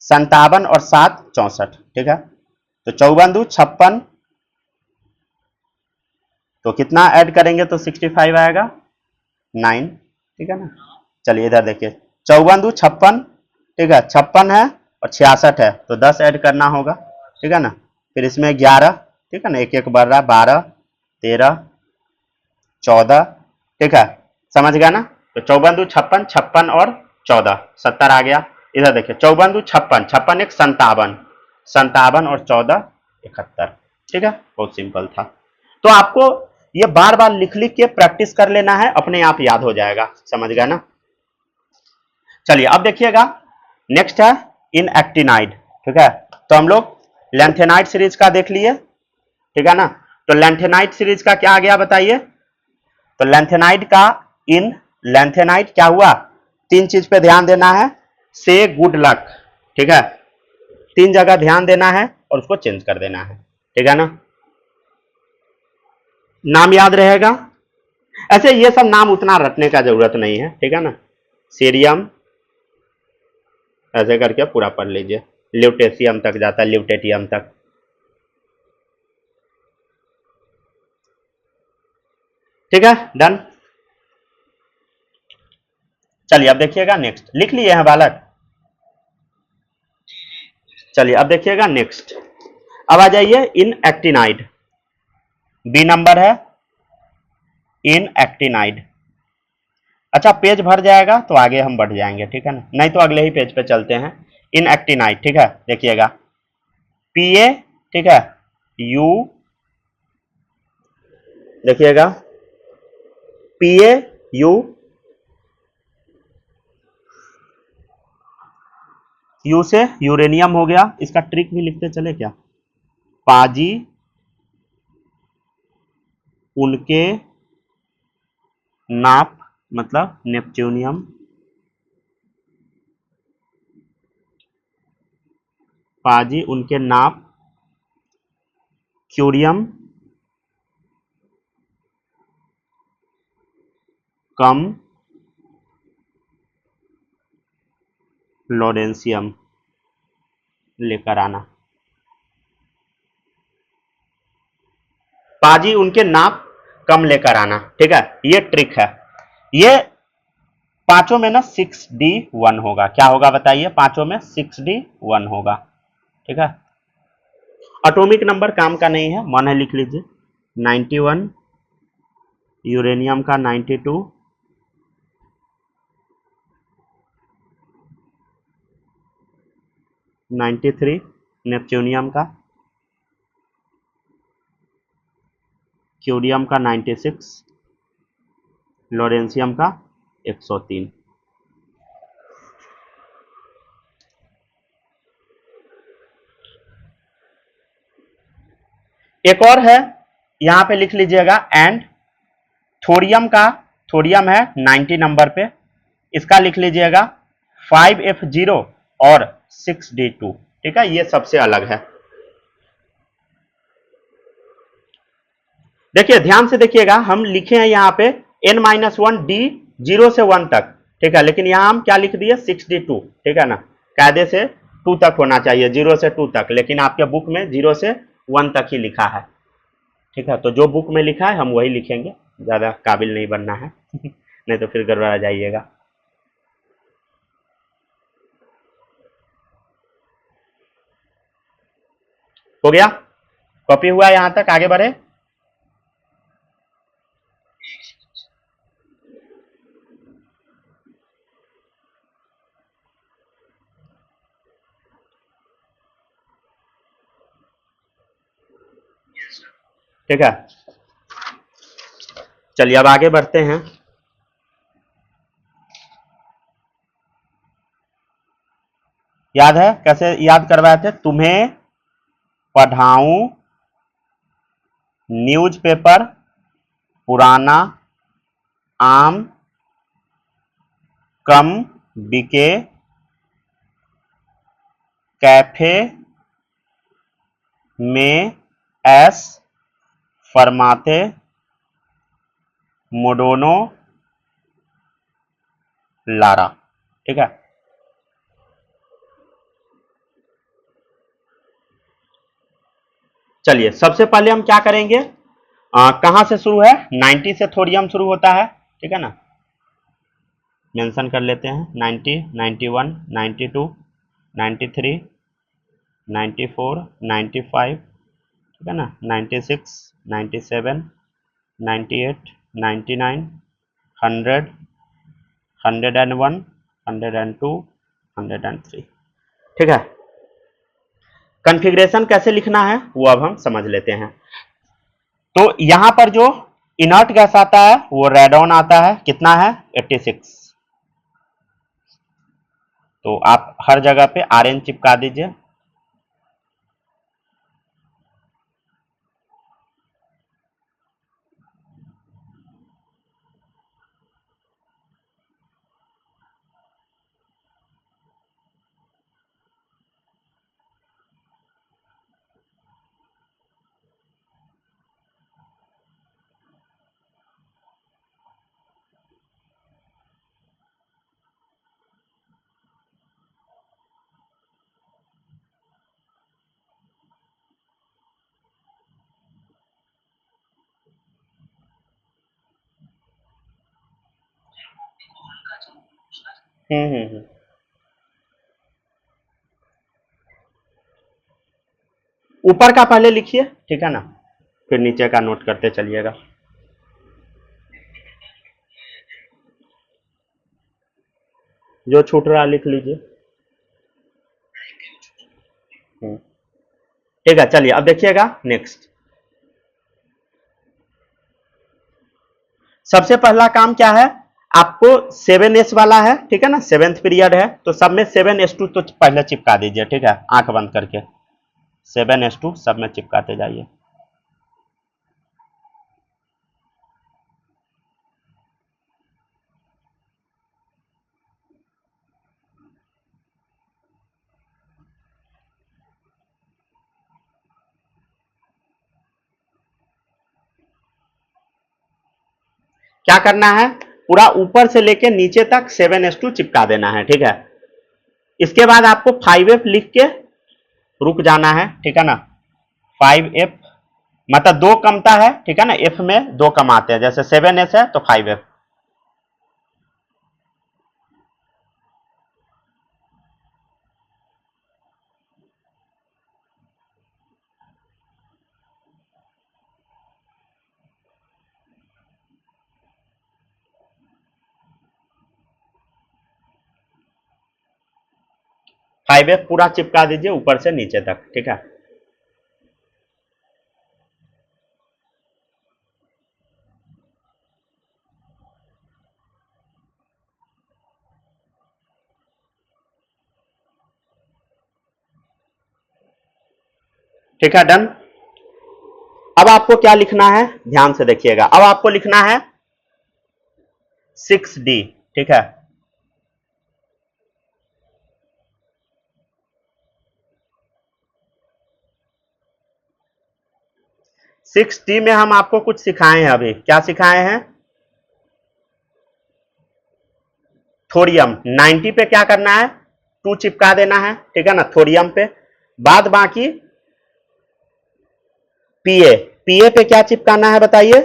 57 और 7 64। ठीक है, तो 54 2 56, तो कितना ऐड करेंगे तो 65 आएगा, 9। ठीक है ना, चलिए इधर देखिए 54 2 56, ठीक है 56 है और 66 है, तो 10 ऐड करना होगा। ठीक है ना, फिर इसमें 11, ठीक है ना, एक एक बढ़ रहा है, 12 13 14। ठीक है, समझ गया ना, तो 54 2 56, 56 और 14 70 आ गया। इधर देखिए 54 2 56, 56 1 57, 57 और 14 71। ठीक है, बहुत सिंपल था। तो आपको ये बार बार लिख लिख के प्रैक्टिस कर लेना है, अपने आप याद हो जाएगा। समझ गया ना। चलिए अब देखिएगा, नेक्स्ट है इन एक्टिनाइड। ठीक है, तो हम लोग लैंथेनाइड सीरीज का देख लिए। ठीक है ना, तो लैंथेनाइड सीरीज का क्या आ गया बताइए। तो लैंथेनाइड का, इन लैंथेनाइड क्या हुआ, तीन चीज पे ध्यान देना है, से गुड लक। ठीक है, तीन जगह ध्यान देना है और उसको चेंज कर देना है। ठीक है ना, नाम याद रहेगा। ऐसे ये सब नाम उतना रटने का जरूरत नहीं है। ठीक है ना, सीरियम ऐसे करके पूरा पढ़ लीजिए, ल्यूटेशियम तक जाता है, ल्यूटेटियम तक। ठीक है, डन। चलिए अब देखिएगा नेक्स्ट, लिख लिए हैं बालक। चलिए अब देखिएगा नेक्स्ट, अब आ जाइए इन एक्टिनाइड, बी नंबर है इन एक्टिनाइड। अच्छा पेज भर जाएगा तो आगे हम बढ़ जाएंगे, ठीक है ना, नहीं तो अगले ही पेज पे चलते हैं। इन एक्टिनाइड, ठीक है, देखिएगा पीए, ठीक है, यू, देखिएगा पीए यू, यू से यूरेनियम हो गया, इसका ट्रिक भी लिखते चले क्या, पाजी उनके नाप मतलब नेपच्यूनियम, पाजी उनके नाप, क्यूरियम कम लॉरेंसियम लेकर आना। पाजी उनके नाप कम लेकर आना, ठीक है, ये ट्रिक है। ये पांचों में ना 6D1 होगा, क्या होगा बताइए, पांचों में 6D1 होगा, ठीक है। एटॉमिक नंबर काम का नहीं है, मन है लिख लीजिए। 91, यूरेनियम का 92, 93 नेपच्यूनियम का, क्यूरियम का 96, लॉरेंसियम का 103। एक और है, यहां पे लिख लीजिएगा एंड थोरियम का, थोरियम है 90 नंबर पे, इसका लिख लीजिएगा 5F0 और 6D2, ठीक है, ये सबसे अलग है। देखिए ध्यान से देखिएगा, हम लिखे हैं यहाँ पे n-1D 0 से 1 तक, ठीक है, लेकिन यहां हम क्या लिख दिए 6D2, ठीक है ना, कायदे से 2 तक होना चाहिए, 0 से 2 तक, लेकिन आपके बुक में 0 से 1 तक ही लिखा है, ठीक है, तो जो बुक में लिखा है हम वही लिखेंगे, ज्यादा काबिल नहीं बनना है नहीं तो फिर गड़बड़ा जाइएगा। हो गया, कॉपी हुआ, यहां तक आगे बढ़े। ठीक है, चलिए अब आगे बढ़ते हैं। याद है कैसे याद करवाए थे, तुम्हें पढ़ाऊं न्यूज़पेपर पुराना आम कम बिके कैफे में ऐस फरमाते मोडोनो लारा, ठीक है। चलिए सबसे पहले हम क्या करेंगे, कहां से शुरू है, 90 से थोरियम शुरू होता है, ठीक है ना, मेंशन कर लेते हैं 90, 91, 92, 93, 94, 95, ठीक है ना, 96, 97, 98, 99, 100, 101, 102, 103, ठीक है। कॉन्फ़िगरेशन कैसे लिखना है वो अब हम समझ लेते हैं। तो यहां पर जो इनर्ट गैस आता है वो रेडॉन आता है, कितना है 86, तो आप हर जगह पे RN चिपका दीजिए। हम्म। ऊपर का पहले लिखिए, ठीक है ना, फिर नीचे का नोट करते चलिएगा। जो छूट रहा लिख लीजिए। ठीक है, चलिए अब देखिएगा नेक्स्ट। सबसे पहला काम क्या है, आपको 7S वाला है, ठीक है ना, 7th पीरियड है, तो सब में 7S2 तो पहले चिपका दीजिए, ठीक है, आंख बंद करके 7S2 सब में चिपकाते जाइए। क्या करना है, पूरा ऊपर से लेके नीचे तक 7s2 चिपका देना है, ठीक है। इसके बाद आपको 5f लिख के रुक जाना है, ठीक है ना। 5f मतलब दो कमता है, ठीक है ना, f में दो कम आते हैं, जैसे 7s है तो 5f। फाइव एफ पूरा चिपका दीजिए ऊपर से नीचे तक, ठीक है। ठीक है, डन। अब आपको क्या लिखना है, ध्यान से देखिएगा। अब आपको लिखना है 6D, ठीक है। सिक्स डी में हम आपको कुछ सिखाए हैं, अभी क्या सिखाए हैं, थोरियम 90 पे क्या करना है, 2 चिपका देना है, ठीक है ना, थोरियम पे। बाद बाकी पीए, पीए पे क्या चिपकाना है बताइए,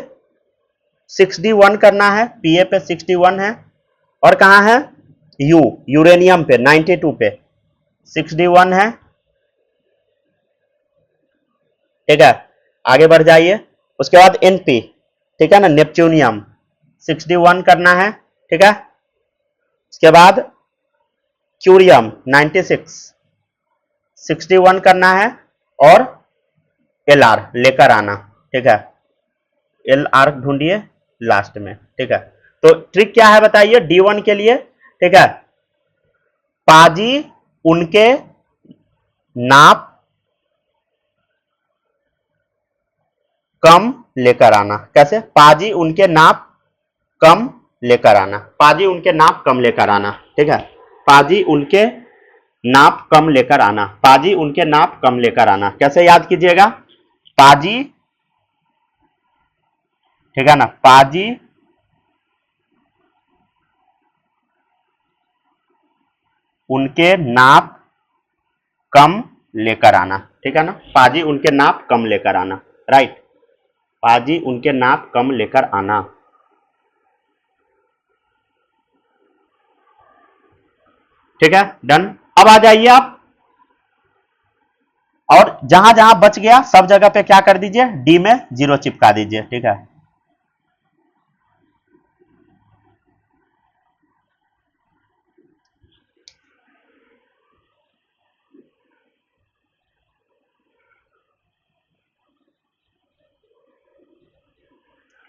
6D1 करना है, पीए पे 61 है। और कहां है, यू, यूरेनियम पे 92 पे 6D1 है, ठीक है। आगे बढ़ जाइए, उसके बाद एनपी, ठीक है ना, नेपच्यूनियम 6D1 करना है, ठीक है। उसके बाद क्यूरियम 96 61 करना है, और एलआर लेकर आना, ठीक है। एलआर ढूंढिए लास्ट में, ठीक है। तो ट्रिक क्या है बताइए D1 के लिए, ठीक है। पाजी उनके नाप कम लेकर आना। कैसे, पाजी उनके नाप कम लेकर आना, पाजी उनके नाप कम लेकर आना, ठीक है। पाजी उनके नाप कम लेकर आना, पाजी उनके नाप कम लेकर आना। कैसे याद कीजिएगा, पाजी, ठीक है ना, पाजी उनके नाप कम लेकर आना, ठीक है ना, पाजी उनके नाप कम लेकर आना, राइट। पाजी उनके नाप कम लेकर आना, ठीक है, डन। अब आ जाइए आप, और जहां जहां बच गया सब जगह पे क्या कर दीजिए, डी में 0 चिपका दीजिए, ठीक है।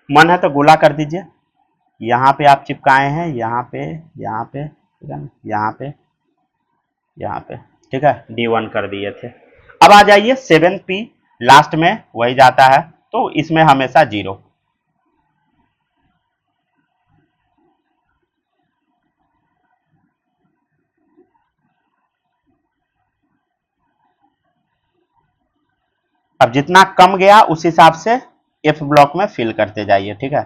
मन है तो गोला कर दीजिए, यहाँ पे आप चिपकाए हैं, यहाँ पे, यहाँ पे, ठीक है ना, यहाँ पे, यहाँ पे, ठीक है, D1 कर दिए थे। अब आ जाइए 7P, लास्ट में वही जाता है, तो इसमें हमेशा 0। अब जितना कम गया उस हिसाब से F ब्लॉक में फिल करते जाइए, ठीक है।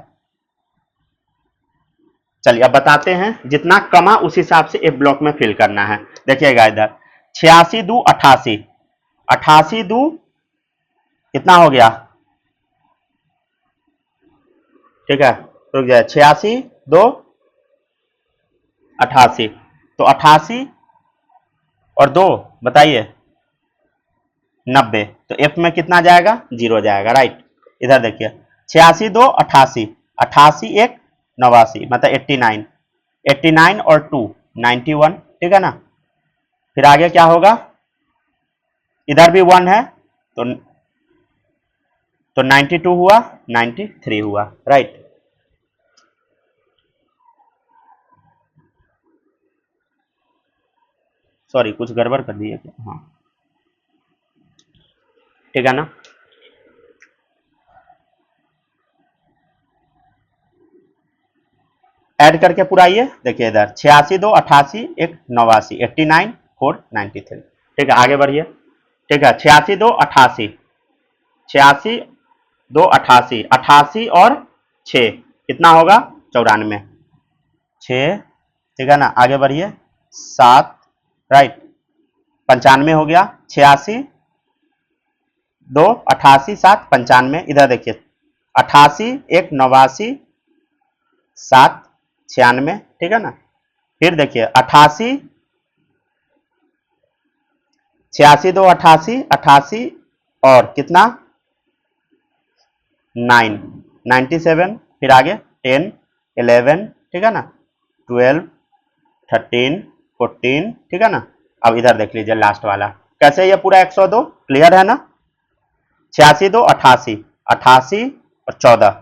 चलिए अब बताते हैं, जितना कमा उस हिसाब से F ब्लॉक में फिल करना है। देखिएगा इधर 86 दू 88, 88 दू कितना हो गया, ठीक है, रुक जाए, 86 दो 88, तो 88 और 2 बताइए 90, तो F में कितना जाएगा, 0 जाएगा, राइट। इधर देखिए 86 दो 88, 88 एक 89 मतलब 89, 89 और 2 91, ठीक है ना। फिर आगे क्या होगा, इधर भी 1 है, तो 92 हुआ, 93 हुआ, राइट। सॉरी कुछ गड़बड़ कर दिए क्या, हाँ, ठीक है ना। ऐड करके पूरा ये देखिए, इधर 86 दो 88 एक 89, 89 4 93, ठीक है। आगे बढ़िए, ठीक है, 86 दो 88, 86 दो 88, 88 और 6 कितना होगा 94, 6, ठीक है ना, आगे बढ़िए 7, राइट, 95 हो गया, 86, 2, 88, 7, 95, इधर देखिए 88, 1, 89, 7, 96, ठीक है ना। फिर देखिए 88, 86, 2, 88, 88 और कितना 9, 97, फिर आगे 10, 11, ठीक है ना, 12, 13, 14, ठीक है ना। अब इधर देख लीजिए लास्ट वाला कैसे, ये पूरा 102 क्लियर है ना। 86, 2, 88, 88 और 14,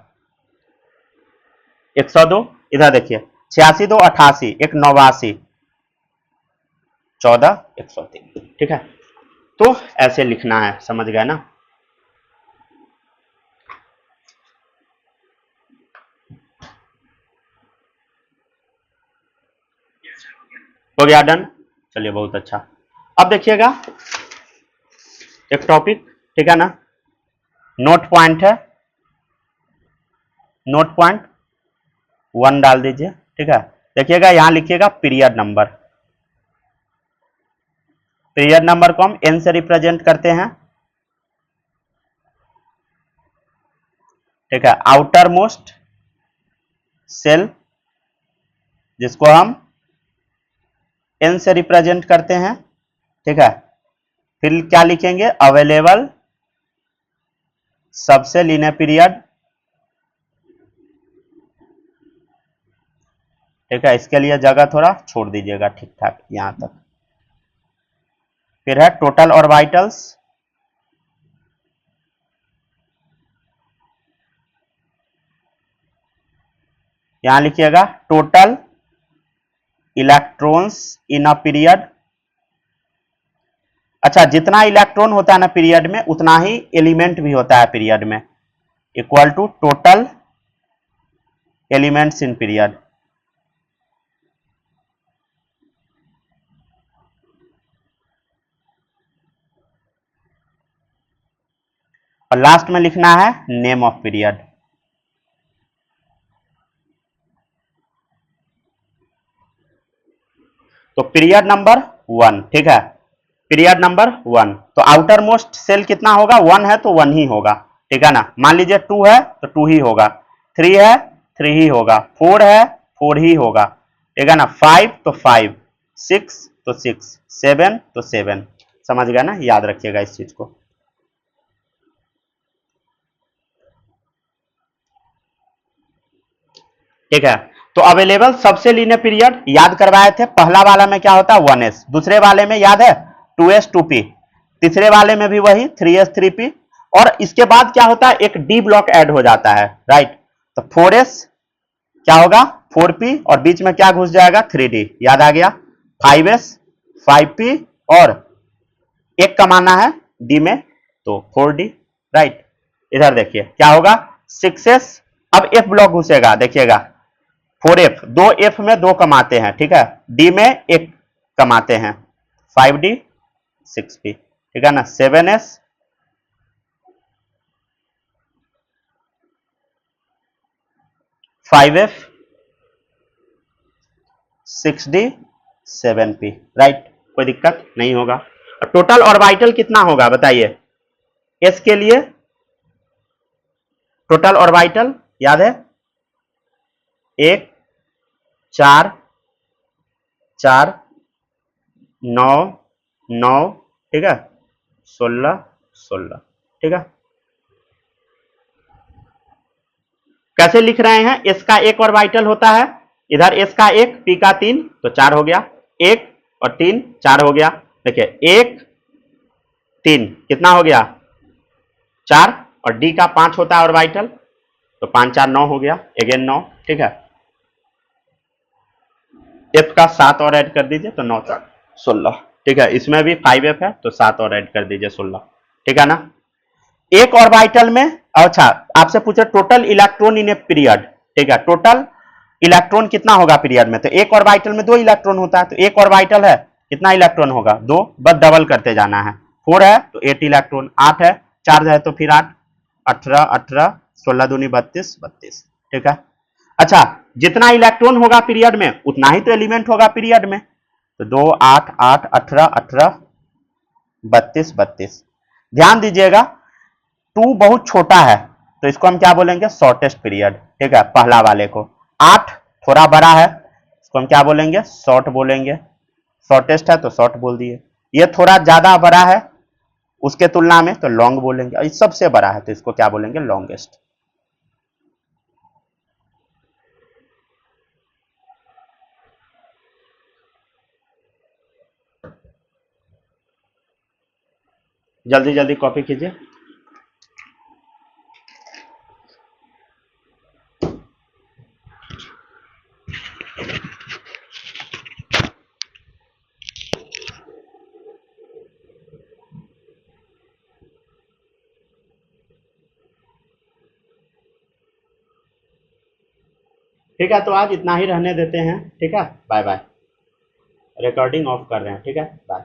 102, इधर देखिए 86, 2, 88, 1, 89, 14, 103, ठीक है। तो ऐसे लिखना है, समझ गए ना। हो गया डन, चलिए बहुत अच्छा। अब देखिएगा एक टॉपिक, ठीक है ना, नोट पॉइंट है, नोट पॉइंट 1 डाल दीजिए, ठीक है। देखिएगा यहां लिखिएगा पीरियड नंबर, पीरियड नंबर को हम n से रिप्रेजेंट करते हैं, ठीक है। आउटर मोस्ट सेल जिसको हम n से रिप्रेजेंट करते हैं, ठीक है। फिर क्या लिखेंगे, available subshell in a period, ठीक है। इसके लिए जगह थोड़ा छोड़ दीजिएगा ठीक ठाक यहां तक। फिर है टोटल ऑर्बिटल्स, यहां लिखिएगा total electrons in a period. अच्छा, जितना इलेक्ट्रॉन होता है ना पीरियड में उतना ही एलिमेंट भी होता है पीरियड में, equal to total elements in period. और लास्ट में लिखना है नेम ऑफ पीरियड। तो पीरियड नंबर 1, ठीक है, पीरियड नंबर 1। तो आउटर मोस्ट सेल कितना होगा, 1 है तो 1 ही होगा, ठीक है ना। मान लीजिए 2 है तो 2 ही होगा, 3 है 3 ही होगा, 4 है 4 ही होगा, ठीक है ना। 5 तो 5, 6 तो 6, 7 तो 7, समझ गया ना, याद रखिएगा इस चीज को। ठीक है, तो अवेलेबल सबसे लीनियर पीरियड याद करवाए थे, पहला वाला में क्या होता है 1s, दूसरे वाले में याद है 2s 2p, तीसरे वाले में भी वही 3s 3p, और इसके बाद क्या होता है एक डी ब्लॉक ऐड हो जाता है, राइट। तो 4s क्या होगा 4p और बीच में क्या घुस जाएगा 3d, याद आ गया। 5s 5p और एक कमाना है d में तो 4d, राइट। इधर देखिए क्या होगा 6s, अब f ब्लॉक घुसेगा, देखिएगा 4f, 2f में 2 कमाते हैं, ठीक है, d में 1 कमाते हैं, 5d 6p, ठीक है ना। 7s 5f 6d 7p, right, कोई दिक्कत नहीं होगा। टोटल ऑर्बिटल कितना होगा बताइए, s के लिए टोटल ऑर्बिटल याद है 1 4 4 9 9, ठीक है, 16 16, ठीक है। कैसे लिख रहे हैं, s का एक ऑर्बिटल होता है, इधर s का 1 p का 3 तो 4 हो गया, 1 और 3 4 हो गया, देखिए 1 3 कितना हो गया 4, और d का 5 होता है ऑर्बिटल, तो 5 4 9 हो गया, अगेन 9, ठीक है। f का 7 और ऐड कर दीजिए तो 9 4 16, ठीक है। इसमें भी 5f है तो 7 और ऐड कर दीजिए 16, ठीक है ना। एक ऑर्बिटल में, अच्छा आपसे पूछे total electron in a period, ठीक है, टोटल इलेक्ट्रॉन कितना होगा पीरियड में, तो एक ऑर्बिटल में 2 इलेक्ट्रॉन होता है, तो एक ऑर्बिटल है कितना इलेक्ट्रॉन होगा 2, बस डबल करते जाना है। 4 है तो 8 इलेक्ट्रॉन, 8 है 4 है तो फिर 8, 18 18, 16 दूनी 32 32, ठीक है। अच्छा, जितना इलेक्ट्रॉन होगा पीरियड में उतना ही तो एलिमेंट होगा पीरियड में। तो 2 8 8 18 18 32 32। ध्यान दीजिएगा 2 बहुत छोटा है तो इसको हम क्या बोलेंगे, शॉर्टेस्ट पीरियड। ठीक है, पहला वाले को। 8 थोड़ा बड़ा है, इसको हम क्या बोलेंगे, शॉर्ट बोलेंगे। शॉर्टेस्ट है तो शॉर्ट बोल दिए। ये थोड़ा ज्यादा बड़ा है उसके तुलना में तो लॉन्ग बोलेंगे, और सबसे बड़ा है तो इसको क्या बोलेंगे, लॉन्गेस्ट। जल्दी जल्दी कॉपी कीजिए। ठीक है, तो आज इतना ही रहने देते हैं। ठीक है, बाय बाय। रिकॉर्डिंग ऑफ कर रहे हैं। ठीक है, बाय।